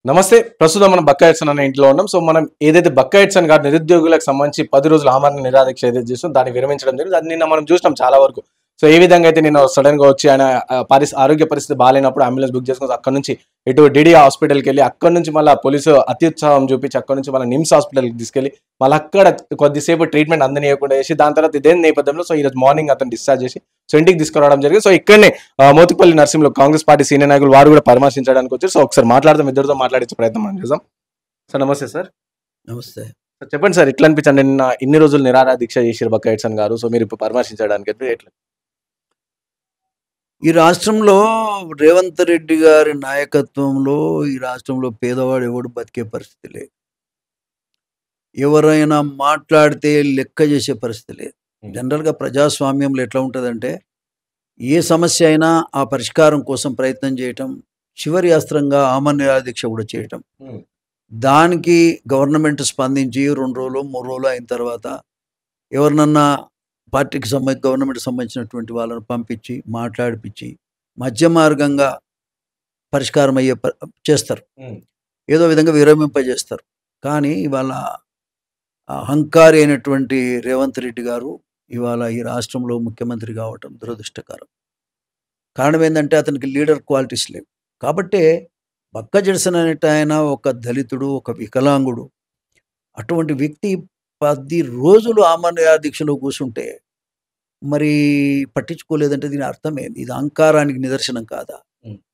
నమస్తే. ప్రస్తుతం మనం బక్కా ఎడ్సన్ అనే ఇంట్లో ఉన్నాం. సో, మనం ఏదైతే బక్కా ఎడ్సన్ గారు నిరుద్యోగులకు సంబంధించి 10 రోజులు ఆమరణ నిరాదీక్ష ఏదైతే చేసామో దాన్ని విరమించడం జరిగింది. అది నిన్న మనం చూసినాం చాలా వరకు. సో, ఏ విధంగా అయితే నిన్న సడెన్‌గా వచ్చి ఆయన ఆరోగ్య పరిస్థితి బాలేనప్పుడు అంబులెన్స్ బుక్ చేసుకొని అక్కడి నుంచి ఇటు డీడీ హాస్పిటల్‌కెళ్ళి అక్కడి నుంచి మళ్ళా పోలీసు అత్యుత్సాహం చూపించి అక్కడి నుంచి మళ్ళా నిమ్స్ హాస్పిటల్‌కి తీసుకెళ్ళి మళ్ళీ అక్కడ కొద్దిసేపు ట్రీట్మెంట్ అందనీయకుండా చేసి దాని తర్వాత ఇదే నేపథ్యంలో సో, ఈరోజు మార్నింగ్ అతను డిశ్చార్జ్ చేసి సో, ఇంటికి తీసుకురావడం జరిగింది. సో, ఇక్కడనే మోతుపల్లి నర్సింహ్‌లో కాంగ్రెస్ పార్టీ సీనియర్ నాయకులు వారు కూడా పరామర్శించడానికి వచ్చారు. సో, ఒకసారి మాట్లాడదాం, ఇద్దరితో మాట్లాడించే ప్రయత్నం మనం చేద్దాం. సార్ నమస్తే సార్. నమస్తే. సార్ చెప్పండి సార్, ఎట్లా అనిపించండి నిన్న ఇన్ని రోజులు నిరాహార దీక్ష చేసిర్రు బక్కా ఎడ్సన్ గారు. సో, మీరు ఇప్పుడు పరామర్శించడానికి ఎట్లా? ఈ రాష్ట్రంలో రేవంత్ రెడ్డి గారి నాయకత్వంలో ఈ రాష్ట్రంలో పేదవాడు ఎవడు బతికే పరిస్థితి లేదు. ఎవరైనా మాట్లాడితే లెక్క చేసే పరిస్థితి లేదు. జనరల్గా ప్రజాస్వామ్యంలో ఎట్లా ఉంటుందంటే ఏ సమస్య అయినా ఆ పరిష్కారం కోసం ప్రయత్నం చేయటం, చివరి అస్త్రంగా ఆమరణ నిరాదీక్ష కూడా చేయటం. దానికి గవర్నమెంట్ స్పందించి 2 రోజులు 3 రోజులు అయిన తర్వాత ఎవరినన్నా పార్టీకి గవర్నమెంట్ సంబంధించినటువంటి వాళ్ళని పంపించి మాట్లాడిపించి మధ్య మార్గంగా పరిష్కారం అయ్యే చేస్తారు. ఏదో విధంగా విరమింపజేస్తారు. కానీ ఇవాళ అహంకారి అయినటువంటి రేవంత్ రెడ్డి గారు ఇవాళ ఈ రాష్ట్రంలో ముఖ్యమంత్రి కావటం దురదృష్టకరం. కారణం ఏంటంటే అతనికి లీడర్ క్వాలిటీస్ లేవు. కాబట్టే బక్కా ఎడ్సన్ అనేట ఆయన ఒక దళితుడు, ఒక వికలాంగుడు. అటువంటి వ్యక్తి 10 రోజులు ఆమరణ నిరాదీక్షలో కూర్చుంటే మరి పట్టించుకోలేదంటే దీని అర్థం ఏంది? ఇది అహంకారానికి నిదర్శనం కాదా?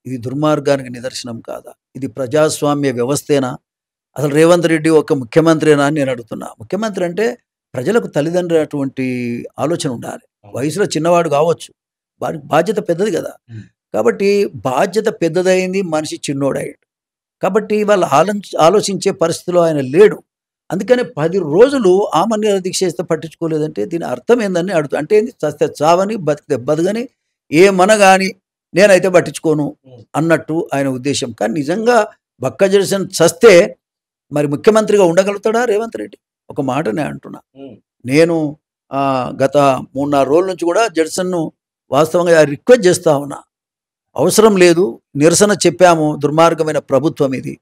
ఇది దుర్మార్గానికి నిదర్శనం కాదా? ఇది ప్రజాస్వామ్య వ్యవస్థేనా? అసలు రేవంత్ రెడ్డి ఒక ముఖ్యమంత్రినా అని నేను అడుగుతున్నా. ముఖ్యమంత్రి అంటే ప్రజలకు తల్లిదండ్రులు అటువంటి ఆలోచన ఉండాలి. వయసులో చిన్నవాడు కావచ్చు, వారికి బాధ్యత పెద్దది కదా. కాబట్టి బాధ్యత పెద్దదైంది, మనిషి చిన్నోడయ్యాడు. కాబట్టి వాళ్ళు ఆలోచించే పరిస్థితిలో ఆయన లేడు. అందుకని 10 రోజులు ఆమరణ నిరాదీక్ష చేస్తే పట్టించుకోలేదంటే దీని అర్థం ఏందని అడుగుతా. అంటే ఏంది? చస్తే చావని, బతికితే బతకని, ఏమనగాని నేనైతే పట్టించుకోను అన్నట్టు ఆయన ఉద్దేశం. కానీ నిజంగా బక్కా ఎడ్సన్ చస్తే మరి ముఖ్యమంత్రిగా ఉండగలుగుతాడా రేవంత్ రెడ్డి? ఒక మాట నేను అంటున్నా. నేను గత 3-4 రోజుల నుంచి కూడా ఎడ్సన్ను వాస్తవంగా రిక్వెస్ట్ చేస్తా ఉన్నా. అవసరం లేదు, నిరసన చెప్పాము, దుర్మార్గమైన ప్రభుత్వం ఇది.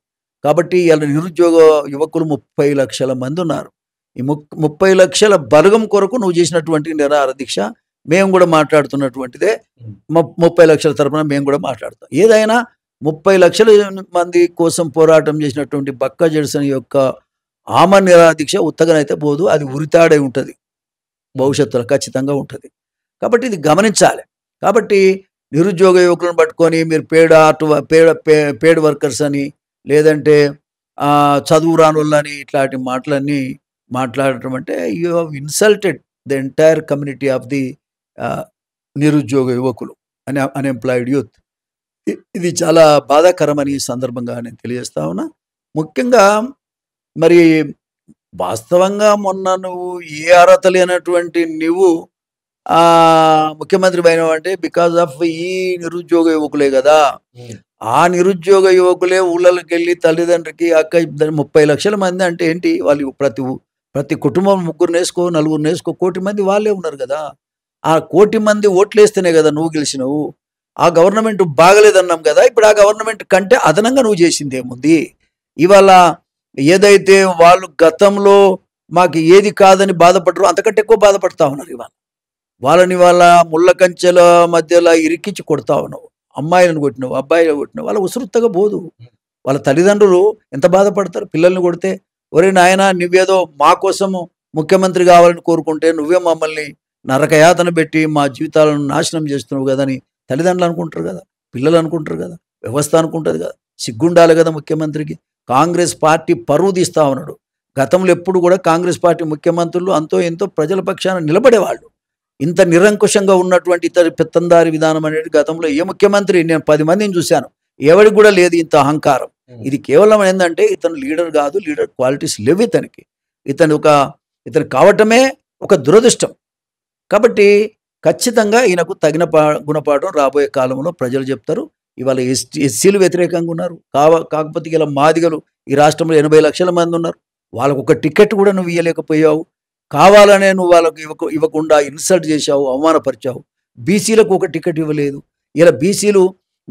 కాబట్టి ఇలా నిరుద్యోగ యువకులు 30 లక్షల మంది ఉన్నారు. ఈ 30 లక్షల బలగం కొరకు నువ్వు చేసినటువంటి నిరాహార దీక్ష మేము కూడా మాట్లాడుతున్నటువంటిదే. 30 లక్షల తరపున మేము కూడా మాట్లాడుతాం. ఏదైనా 30 లక్షల మంది కోసం పోరాటం చేసినటువంటి బక్కా ఎడ్సన్ యొక్క ఆమరణ నిరాహార దీక్ష ఉత్తగనైతే పోదు, అది ఉరితాడై ఉంటుంది, భవిష్యత్తులో ఖచ్చితంగా ఉంటుంది. కాబట్టి ఇది గమనించాలి. కాబట్టి నిరుద్యోగ యువకులను పట్టుకొని మీరు పేడ్ వర్కర్స్ అని, లేదంటే చదువు రాని వాళ్ళని, ఇట్లాంటి మాటలన్నీ మాట్లాడటం అంటే you have insulted the entire community of the నిరుద్యోగ యువకులు అని అన్ఎంప్లాయిడ్ యూత్. ఇది చాలా బాధాకరమని ఈ సందర్భంగా నేను తెలియజేస్తా ఉన్నా. ముఖ్యంగా మరి వాస్తవంగా మొన్న నువ్వు ఏ అర్హత లేనటువంటి నువ్వు ముఖ్యమంత్రి అయినావు అంటే బికాజ్ ఆఫ్ ఈ నిరుద్యోగ యువకులే కదా. ఆ నిరుద్యోగ యువకులే ఊళ్ళకి వెళ్ళి తల్లిదండ్రికి 30 లక్షల మంది అంటే ఏంటి? వాళ్ళు ప్రతి కుటుంబం 3 నేసుకో 4 నేసుకో 1 కోటి మంది వాళ్ళే ఉన్నారు కదా. ఆ 1 కోటి మంది ఓట్లేస్తేనే కదా నువ్వు గెలిచినవు. ఆ గవర్నమెంట్ బాగలేదన్నాం కదా. ఇప్పుడు ఆ గవర్నమెంట్ కంటే అదనంగా నువ్వు చేసింది ఏముంది? ఇవాళ ఏదైతే వాళ్ళు గతంలో మాకు ఏది కాదని బాధపడరు అంతకంటే ఎక్కువ బాధపడతా ఉన్నారు. వాళ్ళని వాళ్ళ ముళ్ళ కంచెల మధ్యలో ఇరికించి కొడతా ఉన్నావు. అమ్మాయిలను కొట్టినావు, అబ్బాయిలు కొట్టినావు. వాళ్ళ ఉసురుత్తగా పోదు. వాళ్ళ తల్లిదండ్రులు ఎంత బాధపడతారు పిల్లల్ని కొడితే? ఒరే నాయన, నువ్వేదో మా కోసము ముఖ్యమంత్రి కావాలని కోరుకుంటే నువ్వే మమ్మల్ని నరకయాతన పెట్టి మా జీవితాలను నాశనం చేస్తున్నావు కదని తల్లిదండ్రులు అనుకుంటారు కదా, పిల్లలు అనుకుంటారు కదా, వ్యవస్థ అనుకుంటుంది కదా. సిగ్గుండాలి కదా ముఖ్యమంత్రికి. కాంగ్రెస్ పార్టీ పరువు తీస్తా ఉన్నాడు. గతంలో ఎప్పుడు కూడా కాంగ్రెస్ పార్టీ ముఖ్యమంత్రులు అంతో ఎంతో ప్రజల పక్షాన నిలబడేవాళ్ళు. ఇంత నిరంకుశంగా ఉన్నటువంటి ఇతర పెత్తందారి విధానం అనేది గతంలో ఏ ముఖ్యమంత్రి, నేను 10 మందిని చూశాను, ఎవరికి కూడా లేదు ఇంత అహంకారం. ఇది కేవలం ఏంటంటే ఇతను లీడర్ కాదు, లీడర్ క్వాలిటీస్ లేవు ఇతనికి. ఇతను కావటమే ఒక దురదృష్టం. కాబట్టి ఖచ్చితంగా ఈయనకు తగిన గుణపాఠం రాబోయే కాలంలో ప్రజలు చెప్తారు. ఇవాళ ఎస్సీలు వ్యతిరేకంగా ఉన్నారు. కాకపోతే ఇలా మాదిగలు ఈ రాష్ట్రంలో 80 లక్షల మంది ఉన్నారు. వాళ్ళకు ఒక టికెట్ కూడా నువ్వు ఇవ్వలేకపోయావు. కావాలనే నువ్వు వాళ్ళకు ఇవ్వకుండా ఇన్సల్ట్ చేశావు, అవమానపరిచావు. బీసీలకు ఒక టికెట్ ఇవ్వలేదు. ఇలా బీసీలు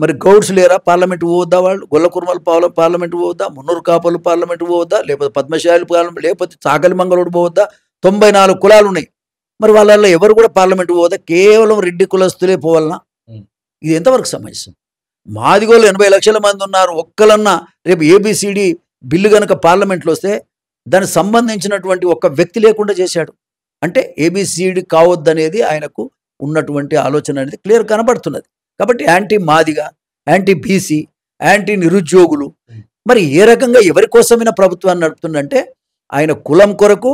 మరి గౌడ్స్ లేరా పార్లమెంట్ పోవద్దా, వాళ్ళు గొల్ల కుర్మలు పార్లమెంట్ పోవద్దా, మున్నూరు కాపలు పార్లమెంట్ పోవద్దా, లేకపోతే పద్మశాలి పార్లమెంట్, లేకపోతే చాకలి మంగళూరు పోవద్దా? 94 కులాలు ఉన్నాయి. మరి వాళ్ళల్లో ఎవరు కూడా పార్లమెంట్ పోవద్దా? కేవలం రెడ్డి కులస్తులే పోవాలన్నా? ఇది ఎంతవరకు సమంజసం? మాదిగోళ్ళు 80 లక్షల మంది ఉన్నారు. ఒక్కలన్నా రేపు ఏబిసిడి బిల్లు కనుక పార్లమెంట్లో వస్తే దానికి సంబంధించినటువంటి ఒక్క వ్యక్తి లేకుండా చేశాడు. అంటే ఏబిసిడి కావద్దనేది ఆయనకు ఉన్నటువంటి ఆలోచన అనేది క్లియర్ కనబడుతున్నది. కాబట్టి anti Madiga, anti BC, anti నిరుద్యోగులు, మరి ఏ రకంగా ఎవరి కోసమైనా ప్రభుత్వాన్ని నడుపుతుందంటే ఆయన కులం కొరకు,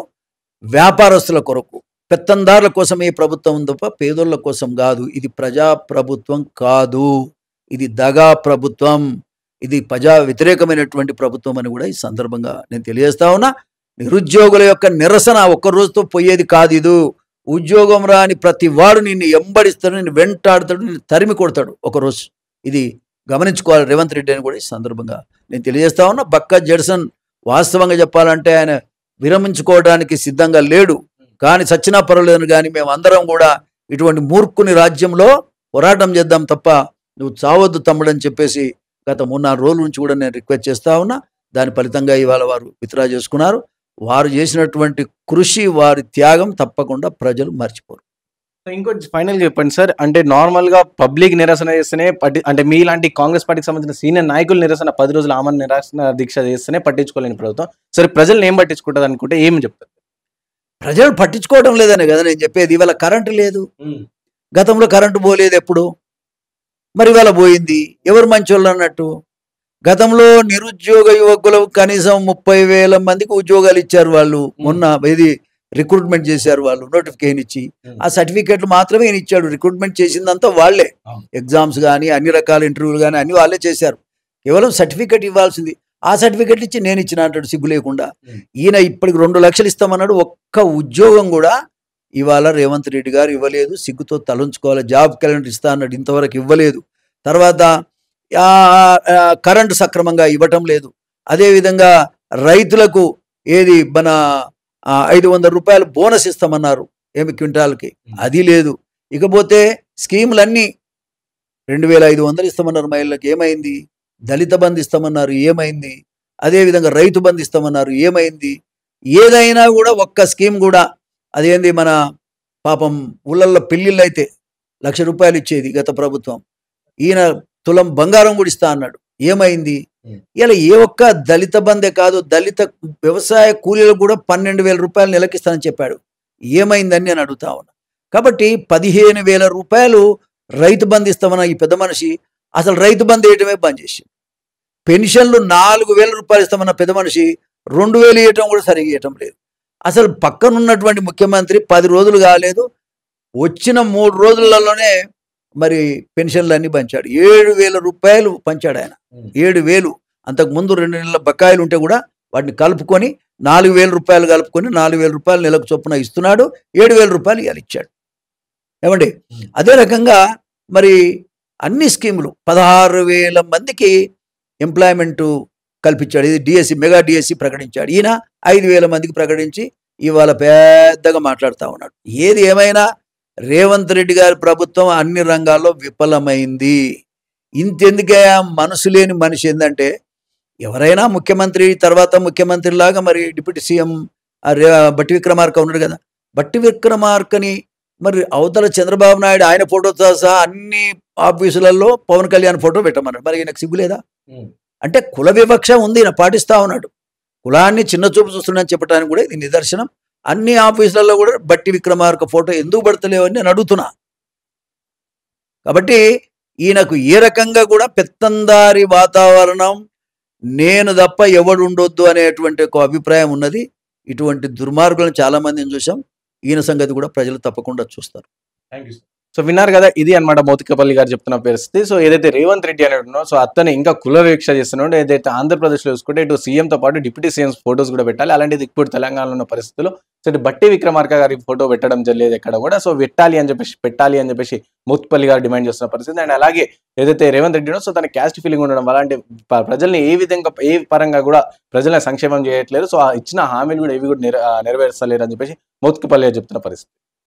వ్యాపారస్తుల కొరకు, పెత్తందారుల కోసమే ఈ ప్రభుత్వం తప్ప పేదోళ్ళ కోసం కాదు. ఇది ప్రజా ప్రభుత్వం కాదు, ఇది దగా ప్రభుత్వం, ఇది ప్రజా వ్యతిరేకమైనటువంటి ప్రభుత్వం అని కూడా ఈ సందర్భంగా నేను తెలియజేస్తా ఉన్నా. నిరుద్యోగుల యొక్క నిరసన ఒక్క రోజుతో పోయేది కాదు. ఇది ఉద్యోగం రాని ప్రతి వాడు నిన్ను ఎంబడిస్తాడు, నిన్ను వెంటాడుతాడు, నిన్ను తరిమి కొడతాడు ఒకరోజు. ఇది గమనించుకోవాలి రేవంత్ రెడ్డి అని కూడా ఈ సందర్భంగా నేను తెలియజేస్తా ఉన్నా. బక్కా జడ్సన్ వాస్తవంగా చెప్పాలంటే ఆయన విరమించుకోవడానికి సిద్ధంగా లేడు, కానీ సచ్చినా పర్వాలేదు, కానీ మేము అందరం కూడా ఇటువంటి మూర్ఖుని రాజ్యంలో పోరాటం చేద్దాం తప్ప నువ్వు చావద్దు తమ్ముడని చెప్పేసి గత 3-4 రోజుల నుంచి కూడా నేను రిక్వెస్ట్ చేస్తా ఉన్నా. దాని ఫలితంగా ఇవాళ వారు విత్డ్రా చేసుకున్నారు. వారు చేసినటువంటి కృషి, వారి త్యాగం తప్పకుండా ప్రజలు మర్చిపోరు. ఇంకొంచెం ఫైనల్ చెప్పండి సార్, అంటే నార్మల్ గా పబ్లిక్ నిరసన చేస్తేనే అంటే మీలాంటి కాంగ్రెస్ పార్టీకి సంబంధించిన సీనియర్ నాయకులు నిరసన 10 రోజులు ఆమరణ నిరాశన దీక్ష చేస్తేనే పట్టించుకోలేని ప్రభుత్వం, సరే ప్రజలను ఏం పట్టించుకుంటుంది అనుకుంటే ఏమి చెప్తారు? ప్రజలు పట్టించుకోవడం లేదనే కదా నేను చెప్పేది. ఇవాళ కరెంటు లేదు, గతంలో కరెంటు పోలేదు ఎప్పుడు, మరి ఇవాళ పోయింది. ఎవరు మంచోళ్ళు అన్నట్టు? గతంలో నిరుద్యోగ యువకులు కనీసం 30,000 మందికి ఉద్యోగాలు ఇచ్చారు వాళ్ళు. మొన్న ఇది రిక్రూట్మెంట్ చేశారు వాళ్ళు, నోటిఫికేషన్ ఇచ్చి. ఆ సర్టిఫికేట్లు మాత్రమే ఈయన ఇచ్చాడు. రిక్రూట్మెంట్ చేసిందంతా వాళ్లే, ఎగ్జామ్స్ కానీ అన్ని రకాల ఇంటర్వ్యూలు కానీ అన్ని వాళ్ళే చేశారు. కేవలం సర్టిఫికేట్ ఇవ్వాల్సింది. ఆ సర్టిఫికేట్ ఇచ్చి నేను ఇచ్చిన అంటాడు సిగ్గు లేకుండా. ఈయన ఇప్పటికి 2 లక్షలు ఇస్తామన్నాడు. ఒక్క ఉద్యోగం కూడా ఇవాళ రేవంత్ రెడ్డి గారు ఇవ్వలేదు. సిగ్గుతో తలంచుకోవాలి. జాబ్ క్యాలెండర్ ఇస్తా అన్నాడు, ఇంతవరకు ఇవ్వలేదు. తర్వాత కరెంటు సక్రమంగా ఇవ్వటం లేదు. అదేవిధంగా రైతులకు ఏది మన 500 రూపాయలు బోనస్ ఇస్తామన్నారు ఏమి క్వింటాల్కి, అది లేదు. ఇకపోతే స్కీములన్నీ 2,500 ఇస్తామన్నారు మహిళలకు, ఏమైంది? దళిత బంధు ఇస్తామన్నారు, ఏమైంది? అదేవిధంగా రైతు బంధు ఇస్తామన్నారు, ఏమైంది? ఏదైనా కూడా ఒక్క స్కీమ్ కూడా, అదేంది మన పాపం ఊళ్ళల్లో పెళ్ళిళ్ళు అయితే 1,00,000 రూపాయలు ఇచ్చేది గత ప్రభుత్వం, ఈయన తులం బంగారం కూడా ఇస్తా అన్నాడు, ఏమైంది? ఇలా ఏ ఒక్క దళిత బందే కాదు, దళిత వ్యవసాయ కూలీలకు కూడా 12,000 రూపాయలు నెలకిస్తానని చెప్పాడు, ఏమైందని నేను అడుగుతా ఉన్నా. కాబట్టి 15,000 రూపాయలు రైతు బంధు ఇస్తామన్న ఈ పెద్ద మనిషి అసలు రైతు బంధు వేయటమే బంద్ చేసి, పెన్షన్లు 4,000 రూపాయలు ఇస్తామన్న పెద్ద మనిషి 2,000 ఇవ్వటం కూడా సరిగ్గా ఇవ్వటం లేదు. అసలు పక్కనున్నటువంటి ముఖ్యమంత్రి 10 రోజులు కాలేదు, వచ్చిన 3 రోజులలోనే మరి పెన్షన్లు అన్నీ పంచాడు. 7,000 రూపాయలు పంచాడు ఆయన. 7,000 అంతకుముందు 2 నెలల బకాయిలు ఉంటే కూడా వాటిని కలుపుకొని 4,000 రూపాయలు కలుపుకొని 4,000 రూపాయలు నెలకు చొప్పున ఇస్తున్నాడు. 7,000 రూపాయలు ఇవాళ ఇచ్చాడు. ఏమండి? అదే రకంగా మరి అన్ని స్కీములు 16,000 మందికి ఎంప్లాయ్మెంటు కల్పించాడు. ఇది డిఎస్సి, మెగా డిఎస్సి ప్రకటించాడు. ఈయన 5,000 మందికి ప్రకటించి ఇవాళ పెద్దగా మాట్లాడుతూ ఉన్నాడు. ఏది ఏమైనా రేవంత్ రెడ్డి గారి ప్రభుత్వం అన్ని రంగాల్లో విఫలమైంది. ఇంతెందుకే మనసు లేని మనిషి ఏంటంటే, ఎవరైనా ముఖ్యమంత్రి తర్వాత ముఖ్యమంత్రిలాగా మరి డిప్యూటీ సీఎం బట్టి విక్రమార్క ఉన్నాడు కదా, బట్టి విక్రమార్కని మరి అవతల చంద్రబాబు నాయుడు ఆయన ఫోటోతో సహా అన్ని ఆఫీసులలో పవన్ కళ్యాణ్ ఫోటో పెట్టమన్నాడు. మరి ఈయనకు సిగ్గులేదా? అంటే కుల వివక్ష ఉంది, ఈయన పాటిస్తూ ఉన్నాడు. కులాన్ని చిన్న చూపు చూస్తున్నాడని చెప్పడానికి కూడా ఇది నిదర్శనం. అన్ని ఆఫీసులలో కూడా బట్టి విక్రమార్క ఫోటో ఎందుకు పడతలేవని నేను అడుగుతున్నా. కాబట్టి ఈయనకు ఏ రకంగా కూడా పెత్తందారి వాతావరణం, నేను తప్ప ఎవడు ఉండొద్దు అనేటువంటి ఒక అభిప్రాయం ఉన్నది. ఇటువంటి దుర్మార్గులను చాలామందిని చూసాం. ఈయన సంగతి కూడా ప్రజలు తప్పకుండా చూస్తారు. Thank you. సో విన్నారు కదా, ఇది అన్నమాట మోతికపల్లి గారు చెప్తున్న పరిస్థితి. సో ఏదైతే రేవంత్ రెడ్డి అని ఉన్నారో, సో అతను ఇంకా కుల వివక్ష చేస్తున్నాడు. ఏదైతే ఆంధ్రప్రదేశ్లో చూసుకుంటే ఇటు సీఎంతో పాటు డిప్యూటీ సీఎం ఫోటోస్ కూడా పెట్టాలి. అలాంటిది ఇప్పుడు తెలంగాణలో ఉన్న పరిస్థితుల్లో సో ఇటు బట్టి విక్రమార్క గారి ఫోటో పెట్టడం జరిగేది ఎక్కడ కూడా. సో పెట్టాలి అని చెప్పేసి మోతిపల్లి గారు డిమాండ్ చేస్తున్న పరిస్థితి. అండ్ అలాగే ఏదైతే రేవంత్ రెడ్డి సో తన క్యాస్ట్ ఫీలింగ్ ఉండడం అలాంటి ప్రజల్ని ఏ విధంగా ఏ పరంగా కూడా ప్రజల సంక్షేమం చేయట్లేదు. సో ఇచ్చిన హామీలు కూడా ఏవి కూడా నెరవేర్చలేరు అని చెప్పేసి మోతిపల్లి గారు చెప్తున్న పరిస్థితి.